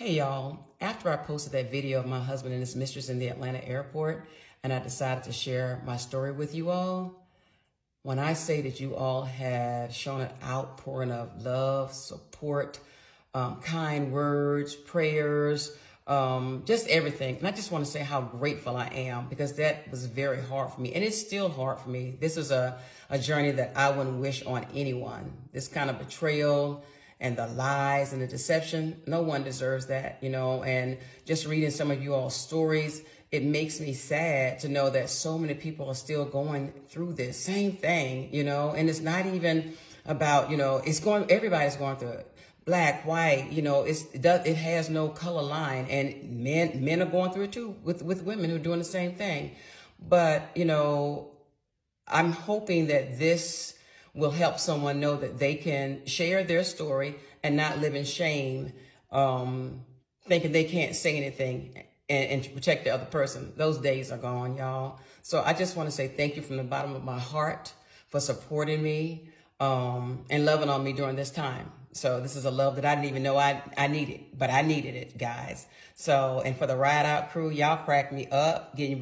Hey y'all, after I posted that video of my husband and his mistress in the Atlanta airport, and I decided to share my story with you all, when I say that you all have shown an outpouring of love, support, kind words, prayers, just everything. And I just want to say how grateful I am, because that was very hard for me. And it's still hard for me. This is a journey that I wouldn't wish on anyone. This kind of betrayal and the lies and the deception, no one deserves that, you know. And just reading some of you all's stories, it makes me sad to know that so many people are still going through this same thing, you know. And it's not even about, you know, everybody's going through it. Black, white, you know, it has no color line, and men are going through it too with women who are doing the same thing. But, you know, I'm hoping that this will help someone know that they can share their story and not live in shame, thinking they can't say anything and to protect the other person. Those days are gone, y'all. So I just want to say thank you from the bottom of my heart for supporting me and loving on me during this time. So this is a love that I didn't even know I needed, but I needed it, guys. So, and for the Ride Out crew, y'all cracked me up, getting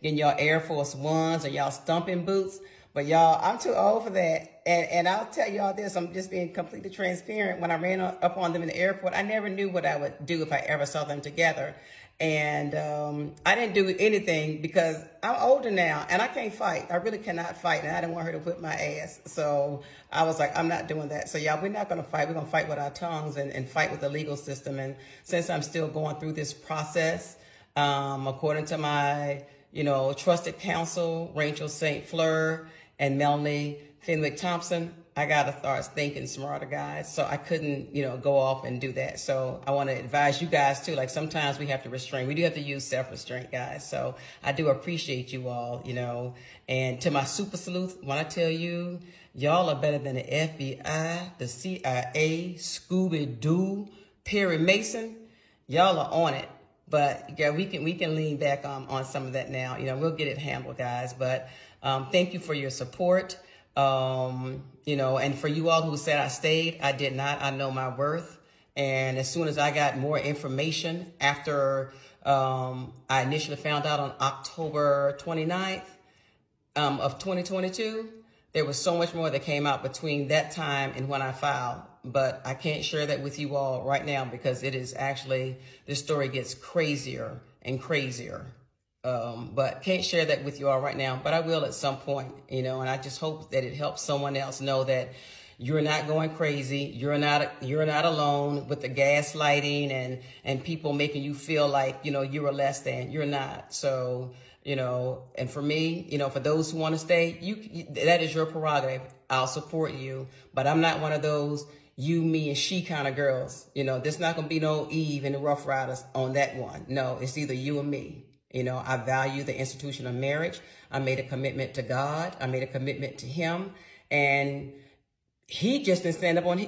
y'all Air Force Ones or y'all stomping boots. But y'all, I'm too old for that. And I'll tell y'all this, I'm just being completely transparent. When I ran up on them in the airport, I never knew what I would do if I ever saw them together. And I didn't do anything because I'm older now and I can't fight. I really cannot fight, and I didn't want her to whip my ass. So I was like, I'm not doing that. So y'all, we're not going to fight. We're going to fight with our tongues and fight with the legal system. And since I'm still going through this process, according to my, you know, trusted counsel, Rachel St. Fleur and Melanie Fenwick Thompson, I got to start thinking smarter, guys. So I couldn't, you know, go off and do that. So I want to advise you guys too. Like sometimes we have to restrain. We do have to use self-restraint, guys. So I do appreciate you all, you know. And to my super sleuth, when I tell you, y'all are better than the FBI, the CIA, Scooby-Doo, Perry Mason. Y'all are on it. But yeah, we can lean back on some of that now. You know, we'll get it handled, guys. But thank you for your support. You know, and for you all who said I stayed, I did not. I know my worth. And as soon as I got more information after I initially found out on October 29th of 2022, there was so much more that came out between that time and when I filed. But I can't share that with you all right now because it is actually, this story gets crazier and crazier. But can't share that with you all right now, but I will at some point, you know, and I just hope that it helps someone else know that you're not going crazy. You're not alone with the gaslighting and people making you feel like, you know, you're less than. You're not. So, you know, and for me, you know, for those who want to stay, that is your prerogative. I'll support you, but I'm not one of those you, me, and she kind of girls. You know, there's not going to be no Eve and the Rough Riders on that one. No, it's either you or me. You know, I value the institution of marriage. I made a commitment to God. I made a commitment to him. And he just didn't stand up on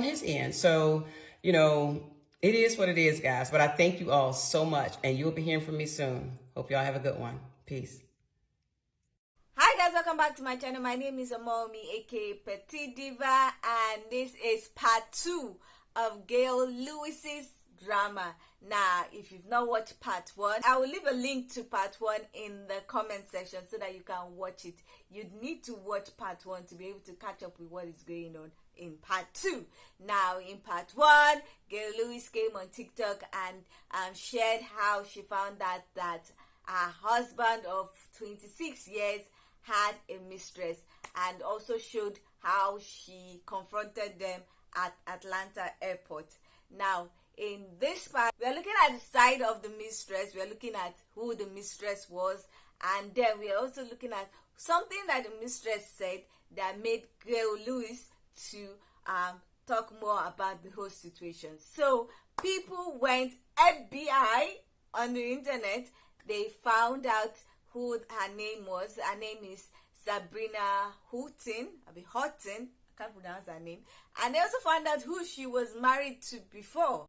his end. So, you know, it is what it is, guys. But I thank you all so much. And you'll be hearing from me soon. Hope y'all have a good one. Peace. Hi guys, welcome back to my channel. My name is Amomi, aka Petite Diva. And this is part 2 of Gail Lewis's drama. Now, if you've not watched part 1, I will leave a link to part 1 in the comment section so that you can watch it. You'd need to watch part 1 to be able to catch up with what is going on in part 2. Now, in part 1, Gail Lewis came on TikTok and shared how she found out that her husband of 26 years had a mistress, and also showed how she confronted them at Atlanta airport. Now, in this part, we're looking at the side of the mistress. We're looking at who the mistress was, and then we're also looking at something that the mistress said that made Gail Lewis to talk more about the whole situation. So people went FBI on the internet. They found out who her name was. Her name is Sabrina Houghton. I can't pronounce her name. And they also found out who she was married to before.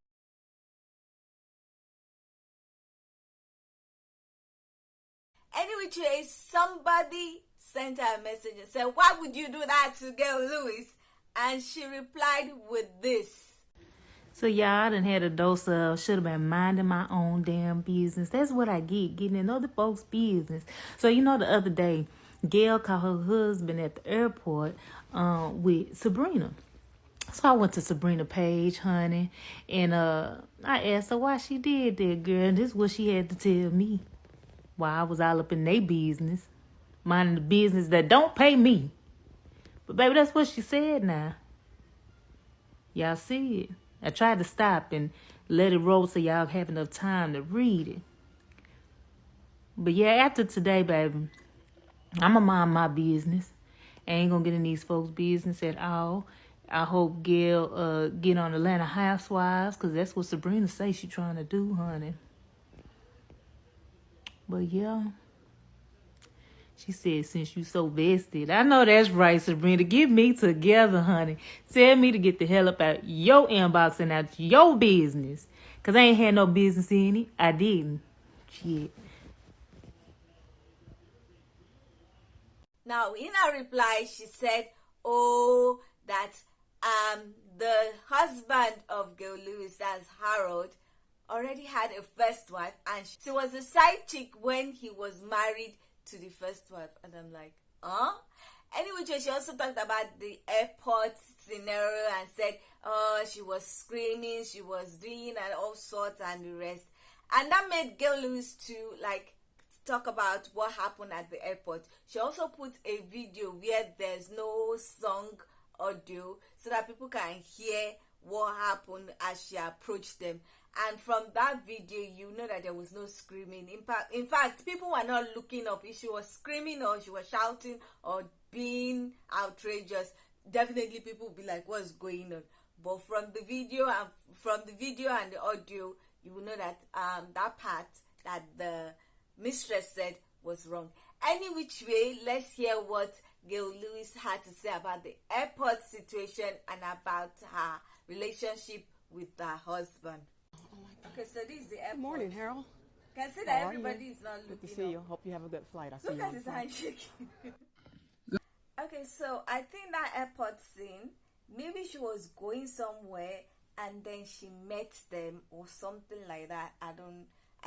Anyway, somebody sent her a message and said, "Why would you do that to Gail Lewis?" And she replied with this. So y'all, I done had a dose of should have been minding my own damn business. That's what I get, getting in other folks' business. So you know, the other day, Gail called her husband at the airport with Sabrina. So I went to Sabrina page, honey, and I asked her why she did that, girl. And this is what she had to tell me. While I was all up in their business, minding the business that don't pay me. But baby, that's what she said now. Y'all see it. I tried to stop and let it roll so y'all have enough time to read it. But yeah, after today, baby, I'ma mind my business. I ain't gonna get in these folks' business at all. I hope Gail get on Atlanta Housewives, because that's what Sabrina say she trying to do, honey. But yeah, she said, since you so vested. I know that's right, Sabrina. Get me together, honey. Tell me to get the hell up out your inbox and out your business. Because I ain't had no business in it. I didn't. Shit. Now, in her reply, she said, oh, that the husband of Gail Lewis, that's Harold, already had a first wife, and she was a side chick when he was married to the first wife. And I'm like, huh? Anyway, she also talked about the airport scenario and said, oh, she was screaming, she was doing and all sorts and the rest. And that made Gail Lewis to like talk about what happened at the airport. She also put a video where there's no song audio so that people can hear what happened as she approached them. And from that video, you know that there was no screaming. In fact, people were not looking up if she was screaming or she was shouting or being outrageous. Definitely, people would be like, "What's going on?" But from the video and the audio, you will know that that part that the mistress said was wrong. Any which way, let's hear what Gail Lewis had to say about the airport situation and about her relationship with her husband. Okay, so this is the airport. Good morning, Harold. Can see that everybody is not looking. Good to see you. Hope you have a good flight. Look at his hand shaking. Okay, so I think that airport scene, maybe she was going somewhere and then she met them or something like that. I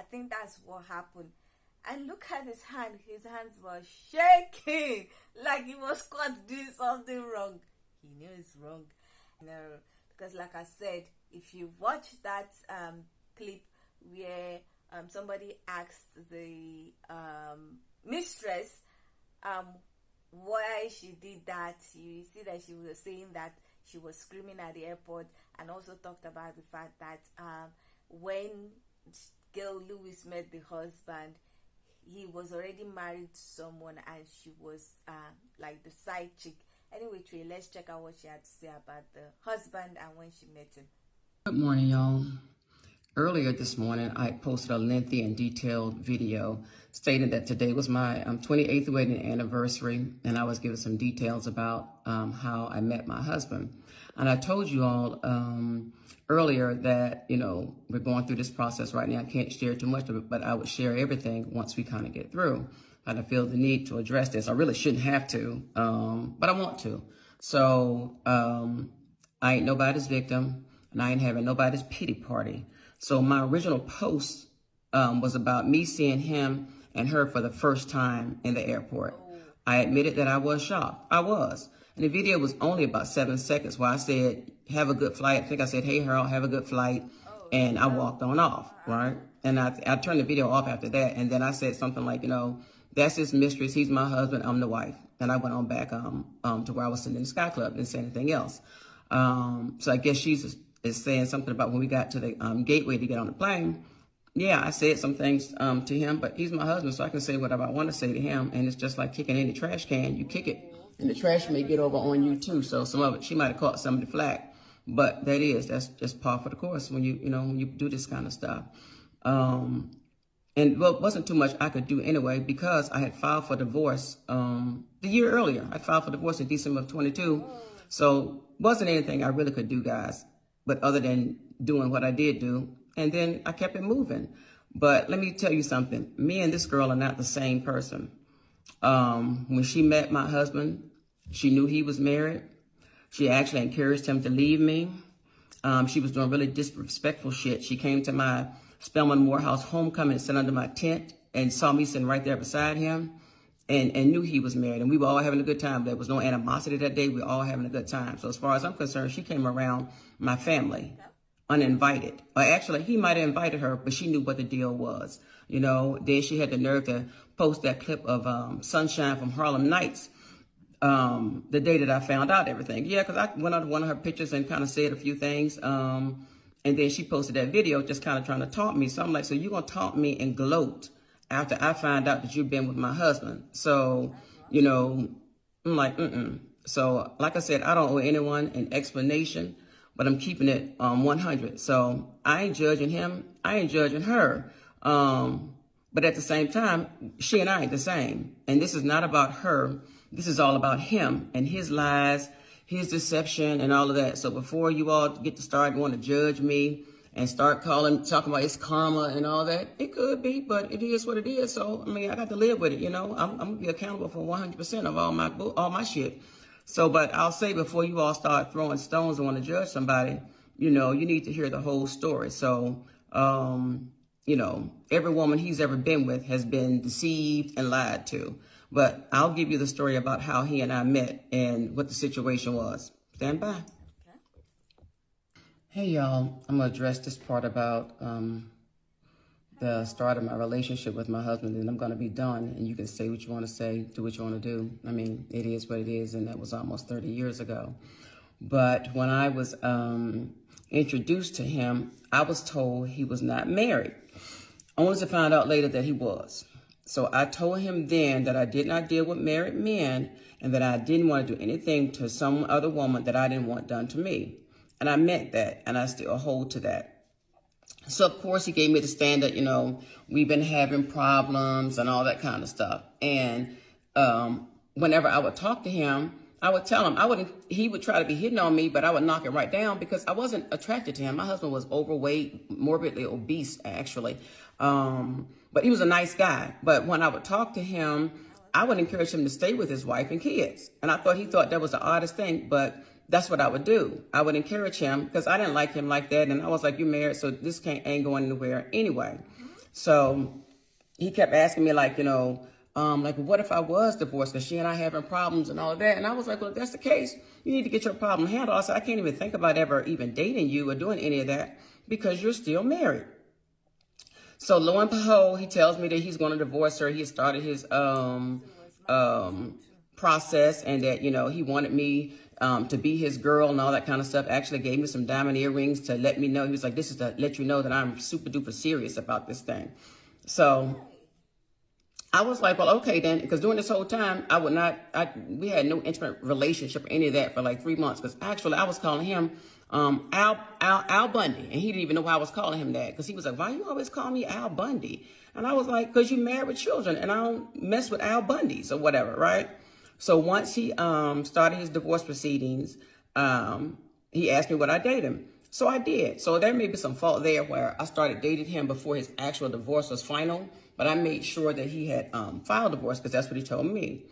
think that's what happened. And look at his hand. His hands were shaking like he was caught doing something wrong. He knew it's wrong. No, because like I said, if you watch that clip where somebody asked the mistress why she did that, you see that she was saying that she was screaming at the airport, and also talked about the fact that when Gail Lewis met the husband, he was already married to someone and she was like the side chick. Anyway, Trey, let's check out what she had to say about the husband and when she met him. Good morning, y'all. Earlier this morning, I posted a lengthy and detailed video stating that today was my 28th wedding anniversary, and I was giving some details about how I met my husband. And I told you all earlier that, you know, we're going through this process right now. I can't share too much of it, but I would share everything once we kind of get through. And I feel the need to address this. I really shouldn't have to, but I want to. So I ain't nobody's victim, and I ain't having nobody's pity party. So my original post was about me seeing him and her for the first time in the airport. I admitted that I was shocked. I was. And the video was only about 7 seconds where I said, have a good flight. I think I said, hey, Harold, have a good flight. And I walked on off, right? And I turned the video off after that. And then I said something like, you know, that's his mistress. He's my husband. I'm the wife. And I went on back to where I was sitting in the Sky Club. Didn't say anything else. So I guess she's saying something about when we got to the gateway to get on the plane. Yeah, I said some things to him, but he's my husband, so I can say whatever I want to say to him. And it's just like kicking any trash can. You kick it, and the trash may get over on you too. So some of it, she might have caught some of the flack, but that's just par for the course when you do this kind of stuff. And well, it wasn't too much I could do anyway, because I had filed for divorce the year earlier. I filed for divorce in December of 22. So wasn't anything I really could do, guys, but other than doing what I did do. And then I kept it moving. But let me tell you something. Me and this girl are not the same person. When she met my husband, she knew he was married. She actually encouraged him to leave me. She was doing really disrespectful shit. She came to my Spelman Morehouse homecoming and sat under my tent and saw me sitting right there beside him and knew he was married. And we were all having a good time. There was no animosity that day. We were all having a good time. So as far as I'm concerned, she came around my family uninvited. Or actually, he might have invited her, but she knew what the deal was. You know, then she had the nerve to post that clip of Sunshine from Harlem Nights the day that I found out everything. Yeah, because I went on one of her pictures and kind of said a few things. And then she posted that video just kind of trying to taunt me. So I'm like, so you're going to taunt me and gloat after I find out that you've been with my husband. So, you know, I'm like, So like I said, I don't owe anyone an explanation, but I'm keeping it 100. So I ain't judging him. I ain't judging her. But at the same time, she and I ain't the same. And this is not about her. This is all about him and his lies, his deception and all of that. So before you all get to start want to judge me and start talking about it's karma and all that, it could be, but it is what it is. So, I mean, I got to live with it, you know. I'm going to be accountable for 100% of all my shit. So, but I'll say before you all start throwing stones and want to judge somebody, you know, you need to hear the whole story. So, you know, every woman he's ever been with has been deceived and lied to. But I'll give you the story about how he and I met and what the situation was. Stand by. Okay. Hey, y'all. I'm going to address this part about the start of my relationship with my husband, and I'm going to be done. And you can say what you want to say, do what you want to do. I mean, it is what it is, and that was almost 30 years ago. But when I was introduced to him, I was told he was not married. Only to find out later that he was. So I told him then that I did not deal with married men and that I didn't want to do anything to some other woman that I didn't want done to me. And I meant that, and I still hold to that. So, of course, he gave me the standard, you know, we've been having problems and all that kind of stuff. And whenever I would talk to him, I would tell him, he would try to be hitting on me, but I would knock it right down because I wasn't attracted to him. My husband was overweight, morbidly obese, actually. But he was a nice guy. But when I would talk to him, I would encourage him to stay with his wife and kids. And I thought he thought that was the oddest thing, but that's what I would do. I would encourage him because I didn't like him like that. And I was like, you're married, so this ain't going anywhere anyway. So he kept asking me like, you know, like, what if I was divorced? Because she and I having problems and all of that. And I was like, well, if that's the case, you need to get your problem handled. I said, I can't even think about ever even dating you or doing any of that because you're still married. So lo and behold, he tells me that he's going to divorce her. He had started his process and that, you know, he wanted me to be his girl and all that kind of stuff. Actually gave me some diamond earrings to let me know. He was like, this is to let you know that I'm super duper serious about this thing. So I was like, well, okay then, because during this whole time, we had no intimate relationship or any of that for like 3 months. Because actually I was calling him Al Bundy. And he didn't even know why I was calling him that. Because he was like, why you always call me Al Bundy? And I was like, because you married with children and I don't mess with Al Bundys or whatever, right? So once he started his divorce proceedings, he asked me would I date him. So I did. So there may be some fault there where I started dating him before his actual divorce was final. But I made sure that he had filed divorce because that's what he told me.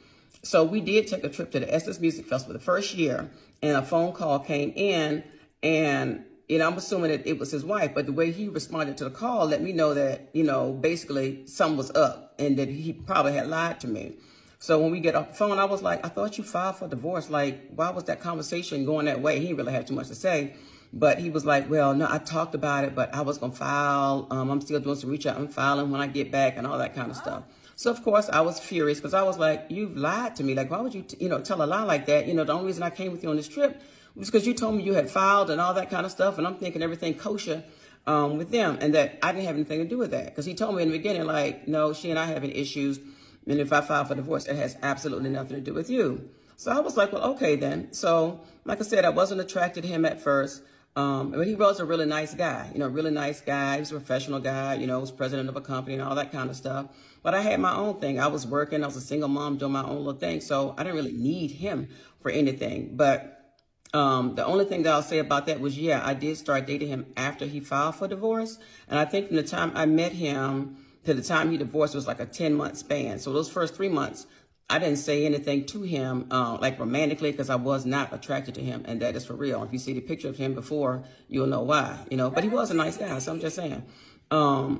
So we did take a trip to the Essence Music Festival the first year. And a phone call came in. And, you know, I'm assuming that it was his wife. But the way he responded to the call let me know that, you know, basically something was up. And that he probably had lied to me. So when we get off the phone, I was like, I thought you filed for divorce. Like, why was that conversation going that way? He didn't really have too much to say. But he was like, well, no, I talked about it, but I was going to file. I'm still doing some reach out and filing when I get back and all that kind of stuff. So, of course, I was furious because I was like, you've lied to me. Like, why would you, tell a lie like that? You know, the only reason I came with you on this trip was because you told me you had filed and all that kind of stuff. And I'm thinking everything kosher with them and that I didn't have anything to do with that. Because he told me in the beginning, like, no, she and I having issues. And if I file for divorce, it has absolutely nothing to do with you. So I was like, well, okay, then. So, like I said, I wasn't attracted to him at first. But he was a really nice guy, really nice guy. He was a professional guy, was president of a company and all that kind of stuff. But I had my own thing. I was working. I was a single mom doing my own little thing. So I didn't really need him for anything. But the only thing that I'll say about that was, yeah, I did start dating him after he filed for divorce. And I think from the time I met him to the time he divorced was like a 10-month span. So those first 3 months, I didn't say anything to him, like romantically, because I was not attracted to him. And that is for real. If you see the picture of him before, you'll know why, you know, but he was a nice guy. So I'm just saying. I'll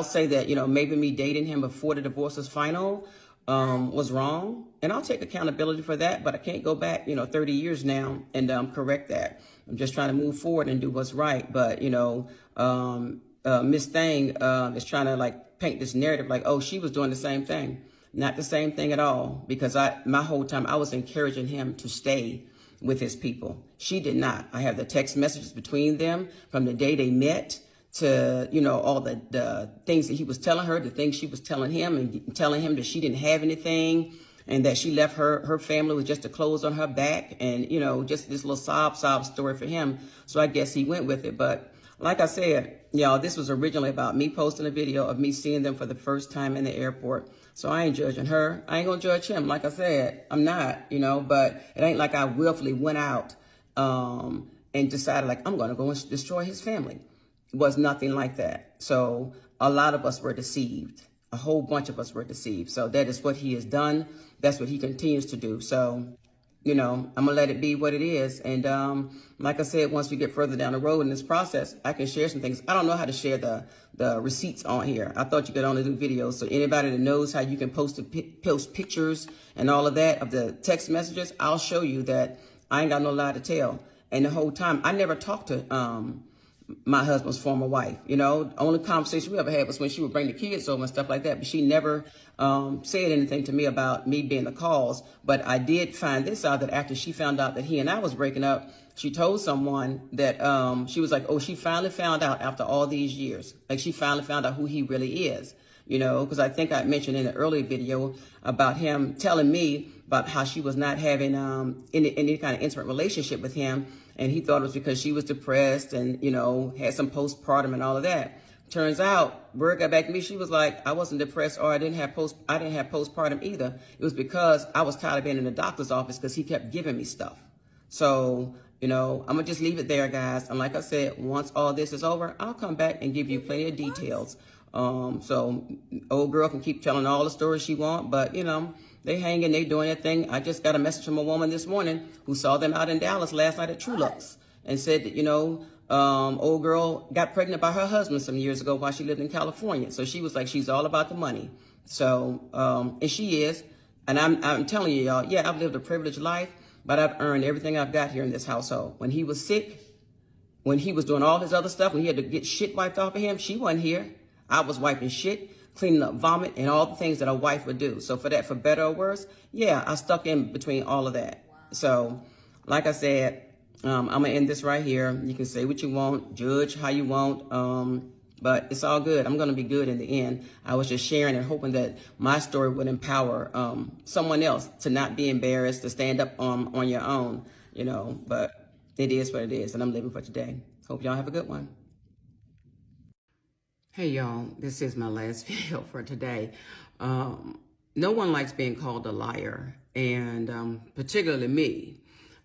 say that, you know, maybe me dating him before the divorce was final, was wrong. And I'll take accountability for that, but I can't go back, you know, 30 years now and, correct that. I'm just trying to move forward and do what's right. But, you know, Miss Thing, is trying to like paint this narrative like, oh, she was doing the same thing. Not the same thing at all, because my whole time I was encouraging him to stay with his people. She did not. I have the text messages between them from the day they met to, you know, all the things that he was telling her, the things she was telling him, and telling him that she didn't have anything and that she left her family with just the clothes on her back, and, you know, just this little sob story for him. So I guess he went with it. But like I said, y'all, this was originally about me posting a video of me seeing them for the first time in the airport. So I ain't judging her. I ain't gonna judge him. Like I said, I'm not, you know, but it ain't like I willfully went out and decided like I'm gonna go and destroy his family. It was nothing like that. So a lot of us were deceived. A whole bunch of us were deceived. So that is what he has done. That's what he continues to do. So, you know, I'm gonna let it be what it is. And like I said, once we get further down the road in this process, I can share some things. I don't know how to share the receipts on here. I thought you could only do videos. So anybody that knows how you can post pictures and all of that of the text messages, I'll show you that I ain't got no lie to tell. And the whole time, I never talked to my husband's former wife. You know, the only conversation we ever had was when she would bring the kids over and stuff like that. But she never said anything to me about me being the cause. But I did find this out, that after she found out that he and I was breaking up, she told someone that she was like, oh, she finally found out after all these years. Like, she finally found out who he really is. You know, because I think I mentioned in the earlier video about him telling me about how she was not having any kind of intimate relationship with him. And he thought it was because she was depressed and, you know, had some postpartum and all of that. Turns out, word got back to me. She was like, I wasn't depressed, or I didn't have postpartum either. It was because I was tired of being in the doctor's office because he kept giving me stuff. So, you know, I'm going to just leave it there, guys. And like I said, once all this is over, I'll come back and give you plenty of details. So old girl can keep telling all the stories she wants, but, you know, they hanging, they doing their thing. I just got a message from a woman this morning who saw them out in Dallas last night at True Lux and said that, you know, old girl got pregnant by her husband some years ago while she lived in California. So she was like, she's all about the money. So, and she is. And I'm telling you, y'all, yeah, I've lived a privileged life, but I've earned everything I've got here in this household. When he was sick, when he was doing all his other stuff, when he had to get shit wiped off of him, she wasn't here. I was wiping shit, cleaning up vomit, and all the things that a wife would do. So for that, for better or worse, yeah, I stuck in between all of that. So like I said, I'm going to end this right here. You can say what you want, judge how you want, but it's all good. I'm going to be good in the end. I was just sharing and hoping that my story would empower someone else to not be embarrassed, to stand up on your own, you know, but it is what it is, and I'm living for today. Hope y'all have a good one. Hey y'all, this is my last video for today. No one likes being called a liar, and particularly me.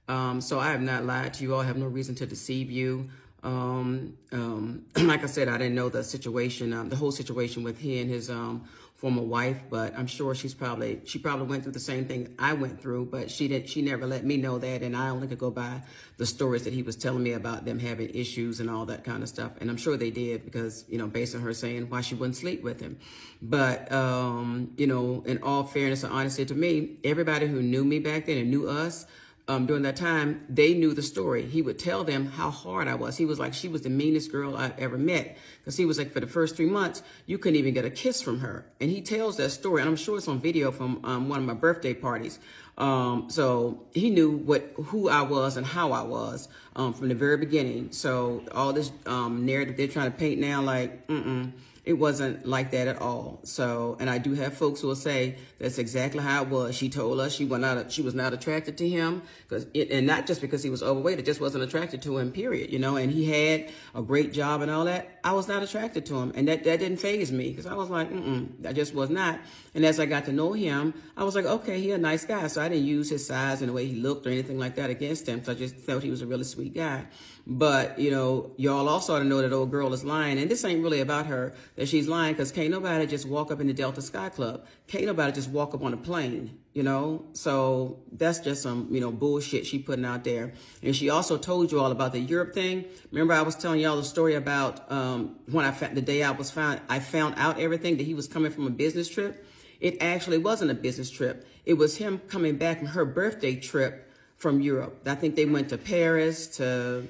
So I have not lied to you all. I have no reason to deceive you. Like I said, I didn't know the situation, the whole situation with he and his former wife, but I'm sure she probably went through the same thing I went through, but she never let me know that, and I only could go by the stories that he was telling me about them having issues and all that kind of stuff. And I'm sure they did, because, you know, based on her saying why she wouldn't sleep with him. But, you know, in all fairness and honesty to me, everybody who knew me back then and knew us, during that time, they knew the story. He would tell them how hard I was. He was like, she was the meanest girl I ever met. Because he was like, for the first 3 months, you couldn't even get a kiss from her. And he tells that story, and I'm sure it's on video from one of my birthday parties. So he knew who I was and how I was from the very beginning. So all this narrative they're trying to paint now, like, it wasn't like that at all. So, and I do have folks who will say that's exactly how it was. She told us she was not attracted to him, and not just because he was overweight. It just wasn't attracted to him, period. You know, and he had a great job and all that. I was not attracted to him, and that didn't faze me, because I was like, I just was not. And as I got to know him, I was like, okay, he a nice guy. So I didn't use his size and the way he looked or anything like that against him. So I just felt he was a really sweet guy. But, you know, y'all also ought to know that old girl is lying. And this ain't really about her that she's lying, because can't nobody just walk up in the Delta Sky Club. Can't nobody just walk up on a plane, you know? So that's just some, you know, bullshit she putting out there. And she also told you all about the Europe thing. Remember I was telling y'all the story about when the day I found out everything, that he was coming from a business trip. It actually wasn't a business trip. It was him coming back from her birthday trip from Europe. I think they went to Paris, to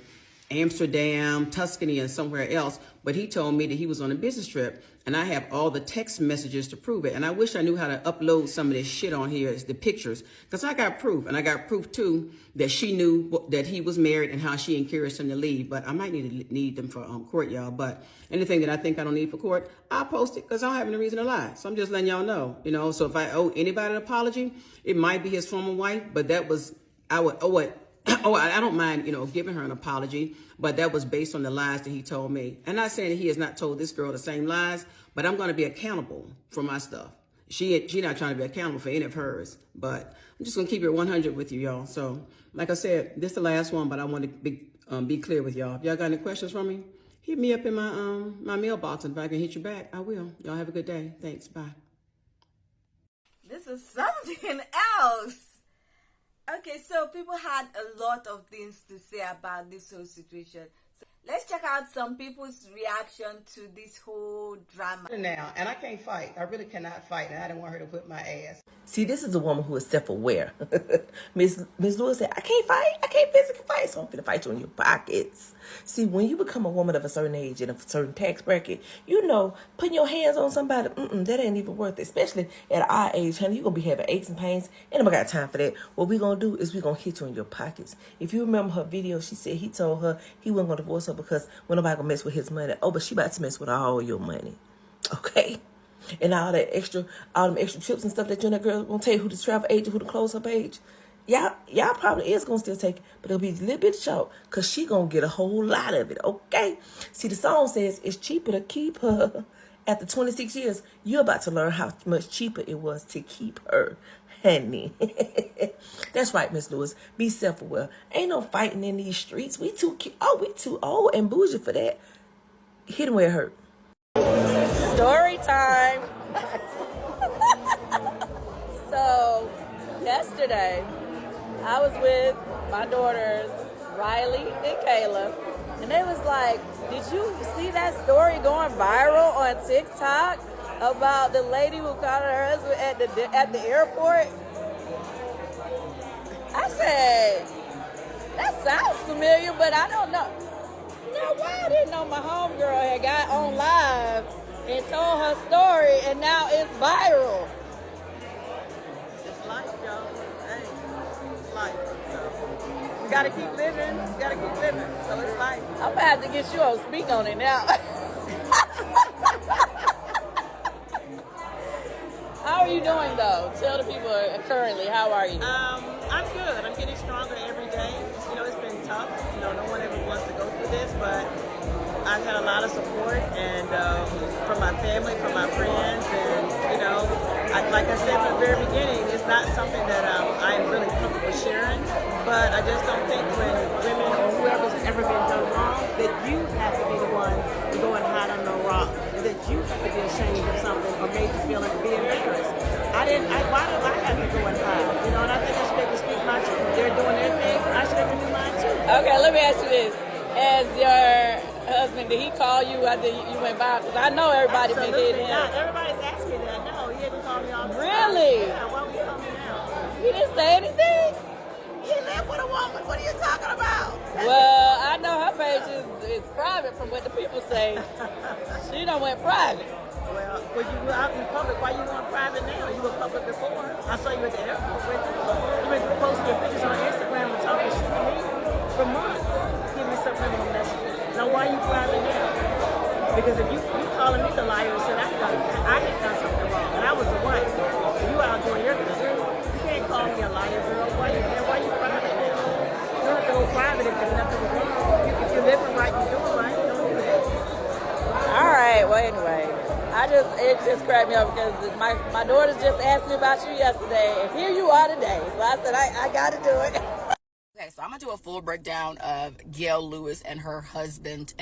Amsterdam, Tuscany, and somewhere else. But he told me that he was on a business trip, and I have all the text messages to prove it. And I wish I knew how to upload some of this shit on here, the pictures, because I got proof. And I got proof too that she knew that he was married and how she encouraged him to leave. But I might need them for court, y'all. But anything that I think I don't need for court, I'll post it, because I don't have any reason to lie. So I'm just letting y'all know, you know. So if I owe anybody an apology, it might be his former wife, but that was, I would owe it. Oh, I don't mind, you know, giving her an apology, but that was based on the lies that he told me. I'm not saying that he has not told this girl the same lies, but I'm going to be accountable for my stuff. She not trying to be accountable for any of hers, but I'm just going to keep it 100 with you, y'all. So, like I said, this is the last one, but I want to be clear with y'all. If y'all got any questions for me, hit me up in my my mailbox, and if I can hit you back, I will. Y'all have a good day. Thanks. Bye. This is something else. Okay, so people had a lot of things to say about this whole situation. So let's check out some people's reaction to this whole drama. Now, and I can't fight. I really cannot fight, and I didn't want her to whip my ass. See, this is a woman who is self-aware. Miss Lewis said, I can't fight. I can't physically fight, so I'm finna fight you in your pockets. See, when you become a woman of a certain age and a certain tax bracket, you know, putting your hands on somebody, that ain't even worth it. Especially at our age, honey, you're going to be having aches and pains. Ain't nobody got time for that. What we going to do is we going to hit you in your pockets. If you remember her video, she said he told her he wasn't going to divorce her because when nobody going to mess with his money. Oh, but she about to mess with all your money. Okay? And all them extra trips and stuff that you and that girl gonna tell you who the travel agent, who to close her page. Y'all probably is gonna still take it, but it'll be a little bit short, cause she gonna get a whole lot of it, okay? See, the song says it's cheaper to keep her. After 26 years, you're about to learn how much cheaper it was to keep her, honey. That's right, Miss Lewis. Be self-aware. Ain't no fighting in these streets. We too old and bougie for that. Hit him where it hurt. Story time. So yesterday I was with my daughters Riley and Kayla, and they was like, did you see that story going viral on TikTok about the lady who caught her husband at the airport? I said, that sounds familiar, but I don't know. Now, why I didn't know my homegirl had got on live and told her story, and now it's viral. It's life, y'all. Hey, it's life. So, you gotta keep living. You gotta keep living. So it's life. I'm gonna have to get you on speak on it now. How are you doing, though? Tell the people currently, how are you? I'm good. I'm getting stronger every day. You know, it's been tough. You know, no one ever wants to go through this, but I've had a lot of support, and from my family, from my friends, and you know, like I said from the very beginning, it's not something that I'm really comfortable sharing. But I just don't think when women or whoever's ever been done wrong, that you have to be the one to go and hide on the rock, that you have to be ashamed of something or made to feel like be embarrassed. Why do I have to go and hide? You know, and I think I should be able to speak my truth. They're doing their thing, I should have to do mine too. Okay, let me ask you this: as your husband, did he call you after you went by? Because I know everybody been hitting him. Not. Everybody's asking me that. No, he didn't call me all the time. Really? Yeah, why would you call me now? He didn't say anything? He lived with a woman. What are you talking about? Well, I know her page is private from what the people say. She done went private. Well, you were out in public. Why you going private now? You were public before. I saw you at the airport with you. You been posting your pictures on Instagram and talking shit to me for months. Give me subliminal messages. Now, why are you private now? Because if you calling me the liar and said I had done something wrong, and I was the wife, you out doing your thing. You can't call me a liar, girl. Why you private now? You don't have to go private if there's nothing wrong. If you're living right, you're doing right. Don't do that. All right. Well, anyway, it just cracked me up because my daughters just asked me about you yesterday, and here you are today. So I said I got to do it. Okay, so So I'm gonna do a full breakdown of Gail Lewis and her husband's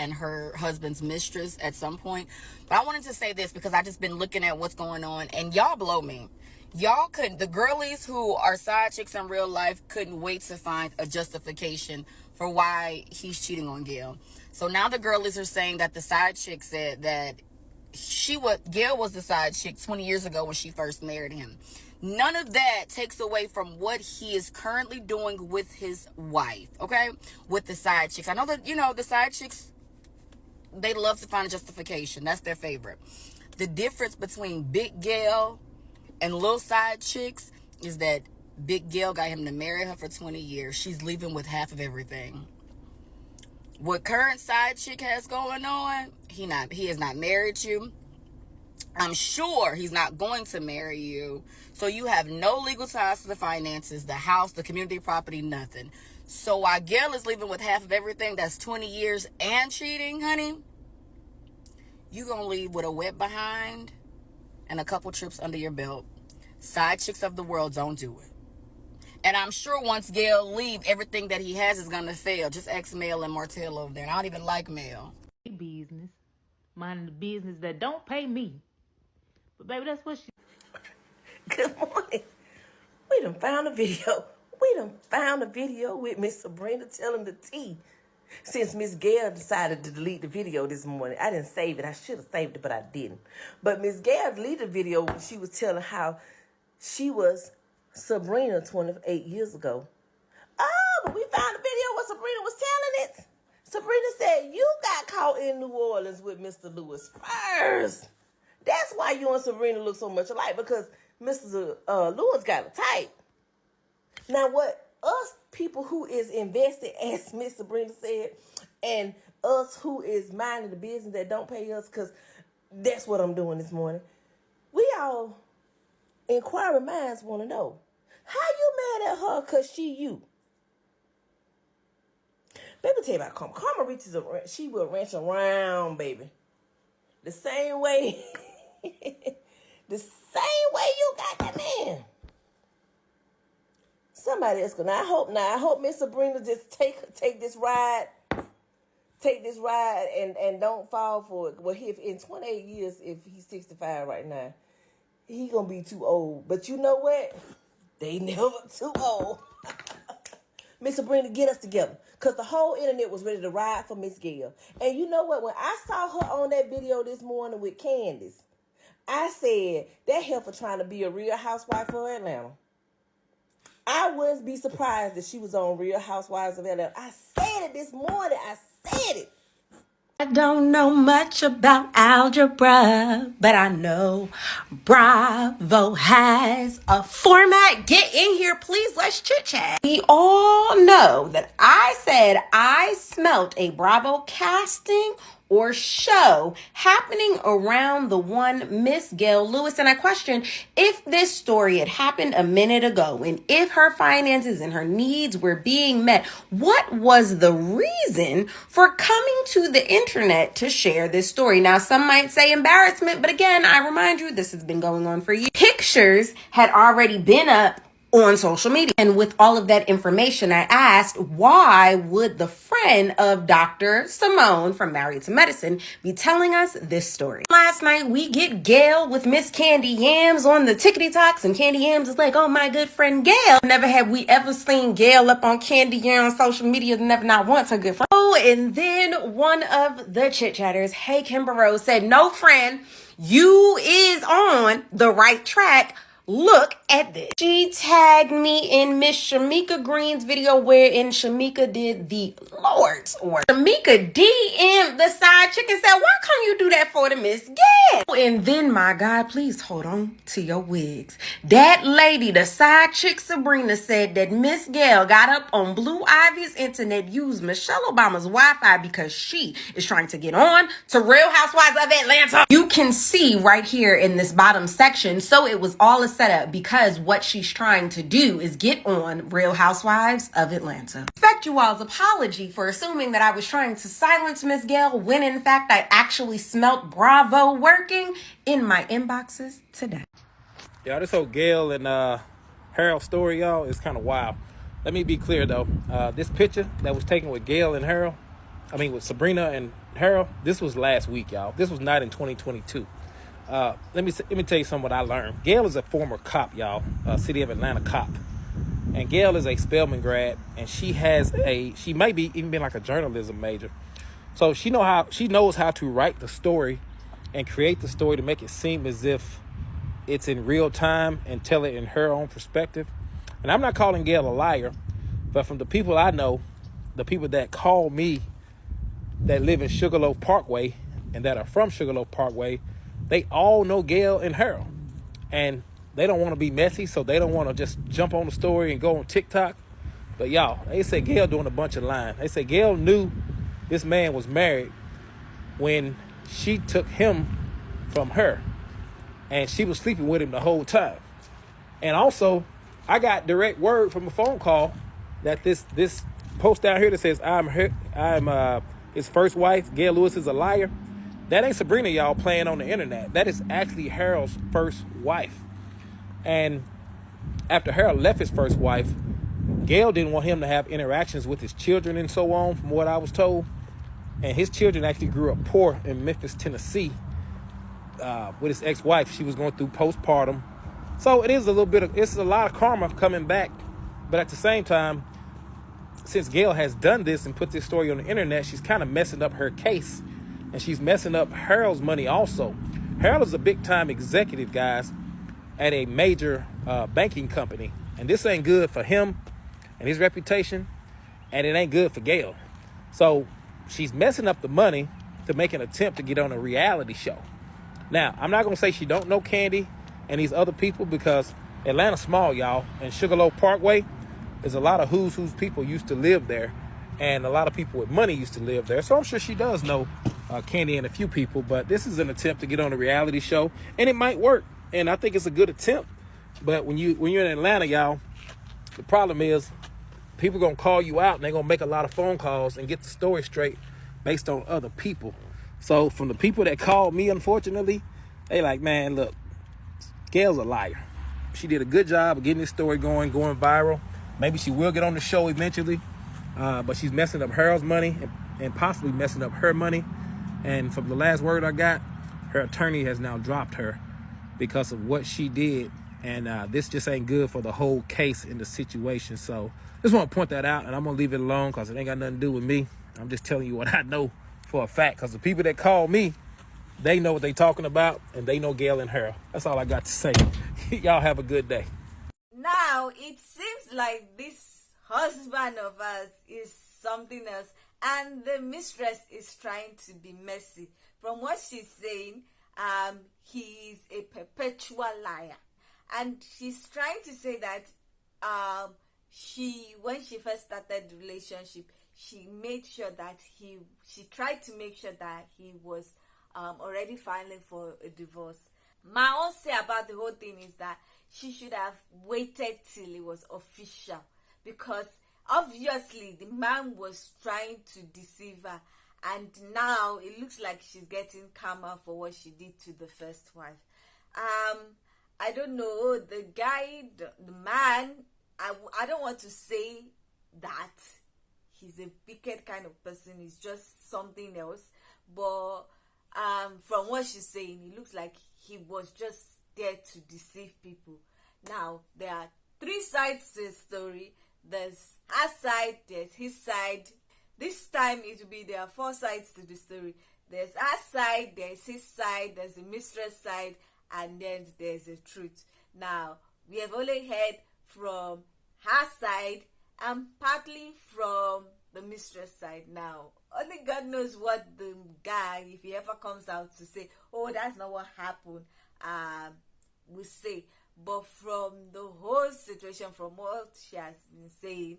mistress at some point. But I wanted to say this because I just been looking at what's going on, and y'all blow me. The girlies who are side chicks in real life couldn't wait to find a justification for why he's cheating on Gail. So now the girlies are saying that the side chick said that Gail was the side chick 20 years ago when she first married him. None of that takes away from what he is currently doing with his wife, okay? With the side chicks. I know that, the side chicks, they love to find a justification. That's their favorite. The difference between Big Gail and little side chicks is that Big Gail got him to marry her for 20 years. She's leaving with half of everything. What current side chick has going on, he has not married you. I'm sure he's not going to marry you. So you have no legal ties to the finances, the house, the community property, nothing. So while Gail is leaving with half of everything, that's 20 years and cheating, honey, you're going to leave with a wet behind and a couple trips under your belt. Side chicks of the world don't do it. And I'm sure once Gail leave, everything that he has is going to fail. Just ask Mel and Martell over there. And I don't even like Mel. Business. Minding the business that don't pay me. But baby, that's what she... Good morning. We done found a video. With Miss Sabrina telling the tea. Since Miss Gail decided to delete the video this morning. I didn't save it. I should have saved it, but I didn't. But Miss Gail deleted the video when she was telling how she was Sabrina 28 years ago. Oh, but we found the video where Sabrina was telling it. Sabrina said, you got caught in New Orleans with Mr. Lewis first. That's why you and Sabrina look so much alike, because Mr. Lewis got a type. Now, what us people who is invested, as Miss Sabrina said, and us who is minding the business that don't pay us, because that's what I'm doing this morning. We all, inquiring minds, want to know, how you mad at her because she you? Baby, tell you about Karma. Karma reaches she will wrench around, baby. The same way, you got that man. Somebody else gonna. I hope Miss Sabrina just take this ride and don't fall for it. Well, if in 28 years, if he's 65 right now, he gonna be too old. But you know what? They never too old. Miss Sabrina, get us together. Because the whole internet was ready to ride for Miss Gail. And you know what? When I saw her on that video this morning with Candace, I said, that heifer trying to be a real housewife for Atlanta. I wouldn't be surprised if she was on Real Housewives of Atlanta. I said it this morning. I said it. I don't know much about algebra, but I know Bravo has a format. Get in here, please. Let's chit chat. We all know that I said I smelt a Bravo casting or show happening around the one Miss Gail Lewis. And I question if this story had happened a minute ago and if her finances and her needs were being met, what was the reason for coming to the internet to share this story? Now, some might say embarrassment, but again, I remind you, this has been going on for years. Pictures had already been up on social media. And with all of that information, I asked, why would the friend of Dr. Simone from Married to Medicine be telling us this story? Last night, we get Gail with Miss Candy Yams on the Tickety Talks, and Candy Yams is like, oh, my good friend Gail. Never have we ever seen Gail up on Candy Yams on social media, never, not once, her good friend. Oh, and then one of the chit-chatters, hey, Kimber Rose, said, no, friend, you is on the right track. Look at this. She tagged me in Miss Shamika Green's video wherein Shamika did the Lord's work. Shamika DM'd the side chick and said, why can't you do that for the Miss Gail? And then, my God, please hold on to your wigs. That lady, the side chick Sabrina, said that Miss Gail got up on Blue Ivy's internet, used Michelle Obama's Wi-Fi because she is trying to get on to Real Housewives of Atlanta. You can see right here in this bottom section, so it was all a setup because what she's trying to do is get on Real Housewives of Atlanta. Expect you all's apology for assuming that I was trying to silence Miss Gail when in fact I actually smelt Bravo working in my inboxes today. Y'all, this whole Gail and Harold story, y'all, is kind of wild. let me be clear though. This picture that was taken with Gail and Harold, with Sabrina and Harold, this was last week, y'all. This was not in 2022. Let me tell you something what I learned. Gail is a former cop, y'all, City of Atlanta cop. And Gail is a Spelman grad, and she might be even been like a journalism major. So she knows how to write the story and create the story to make it seem as if it's in real time and tell it in her own perspective. And I'm not calling Gail a liar, but from the people I know, the people that call me that live in Sugarloaf Parkway and that are from Sugarloaf Parkway, they all know Gail and Harold. And they don't want to be messy, so they don't want to just jump on the story and go on TikTok. But y'all, they say Gail doing a bunch of lying. They say Gail knew this man was married when she took him from her. And she was sleeping with him the whole time. And also, I got direct word from a phone call that this post down here that says I'm his first wife, Gail Lewis, is a liar. That ain't Sabrina, y'all, playing on the internet. That is actually Harold's first wife. And after Harold left his first wife, Gail didn't want him to have interactions with his children and so on, from what I was told. And his children actually grew up poor in Memphis, Tennessee, with his ex-wife. She was going through postpartum. So it's a lot of karma coming back. But at the same time, since Gail has done this and put this story on the internet, she's kind of messing up her case. And she's messing up Harold's money also. Harold is a big-time executive, guys, at a major banking company. And this ain't good for him and his reputation, and it ain't good for Gail. So she's messing up the money to make an attempt to get on a reality show. Now, I'm not going to say she don't know Candy and these other people, because Atlanta's small, y'all. And Sugarloaf Parkway, there's a lot of who's people used to live there, and a lot of people with money used to live there. So I'm sure she does know Candy and a few people, but this is an attempt to get on a reality show, and it might work. And I think it's a good attempt. But when you're in Atlanta, y'all, the problem is people going to call you out, and they're going to make a lot of phone calls and get the story straight based on other people. So from the people that called me, unfortunately, they like, man, look, Gail's a liar. She did a good job of getting this story going viral. Maybe she will get on the show eventually, but she's messing up Harold's money and possibly messing up her money. And from the last word I got, her attorney has now dropped her because of what she did. And this just ain't good for the whole case in the situation. So just want to point that out, and I'm going to leave it alone because it ain't got nothing to do with me. I'm just telling you what I know for a fact, because the people that call me, they know what they talking about, and they know Gail and Harold. That's all I got to say. Y'all have a good day. Now, it seems like this husband of ours is something else, and the mistress is trying to be messy. From what she's saying, he's a perpetual liar. And she's trying to say that when she first started the relationship, she tried to make sure that he was already filing for a divorce. My own say about the whole thing is that she should have waited till it was official, because obviously the man was trying to deceive her, and now it looks like she's getting karma for what she did to the first wife. I don't know, the guy, the man, I don't want to say that he's a wicked kind of person. He's just something else. But from what she's saying, it looks like he was just there to deceive people. Now, there are three sides to the story. There's her side, there's his side. This time it will be there are four sides to the story. There's her side, there's his side, there's the mistress side, and then there's the truth. Now, we have only heard from her side and partly from the mistress side. Now, only God knows what the guy, if he ever comes out to say, oh, that's not what happened, will say. But from the whole situation, from what she has been saying,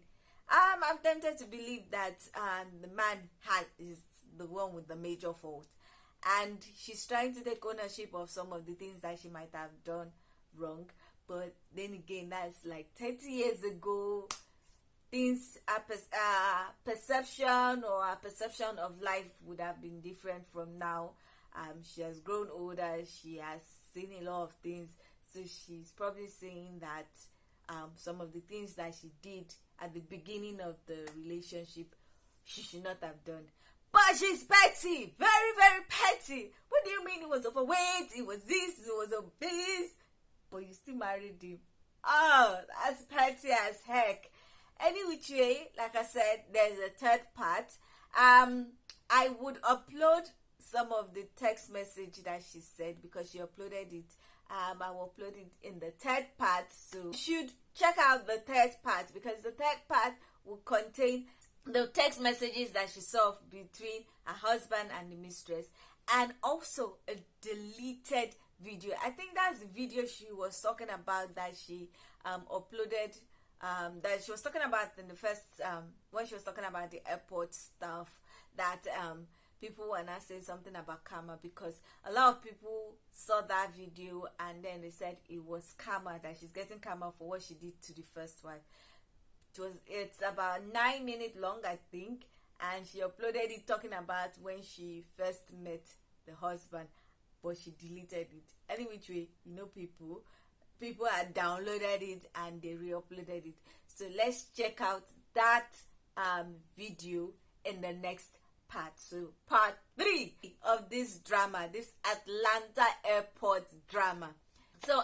I'm tempted to believe that the man is the one with the major fault. And she's trying to take ownership of some of the things that she might have done wrong. But then again, that's like 30 years ago. Things, perception of life would have been different from now. She has grown older. She has seen a lot of things. So she's probably saying that some of the things that she did at the beginning of the relationship, she should not have done. But she's petty, very, very petty. What do you mean? It was overweight, it was this, it was obese, but you still married him? Oh, that's petty as heck. Any which way, like I said, there's a third part. I would upload some of the text message that she said because she uploaded it. I will upload it in the third part, so you should check out the third part because the third part will contain the text messages that she saw between her husband and the mistress, and also a deleted video. I think that's the video she was talking about that she uploaded, that she was talking about in the first when she was talking about the airport stuff, that people were not saying something about karma, because a lot of people saw that video and then they said it was karma, that she's getting karma for what she did to the first wife. It's about 9 minutes long, I think, and she uploaded it talking about when she first met the husband, but she deleted it. Any which way, you know, people had downloaded it and they re-uploaded it. So let's check out that video in the next part. So part 3 of this drama, this Atlanta airport drama. So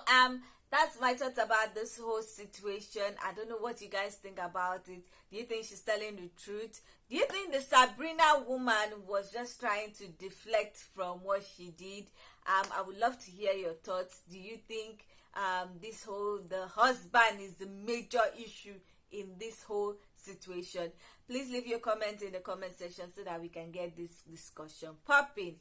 that's my thoughts about this whole situation. I don't know what you guys think about it. Do you think she's telling the truth? Do you think the Sabrina woman was just trying to deflect from what she did? I would love to hear your thoughts. Do you think the husband is the major issue in this whole situation? Please leave your comments in the comment section so that we can get this discussion popping.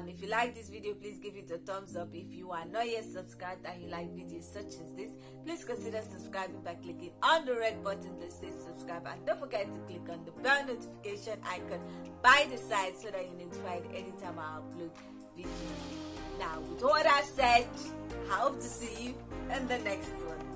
If you like this video, please give it a thumbs up. If you are not yet subscribed and you like videos such as this, please consider subscribing by clicking on the red button that says subscribe, and don't forget to click on the bell notification icon by the side so that you're notified anytime I upload videos. Now, with all that said, I hope to see you in the next one.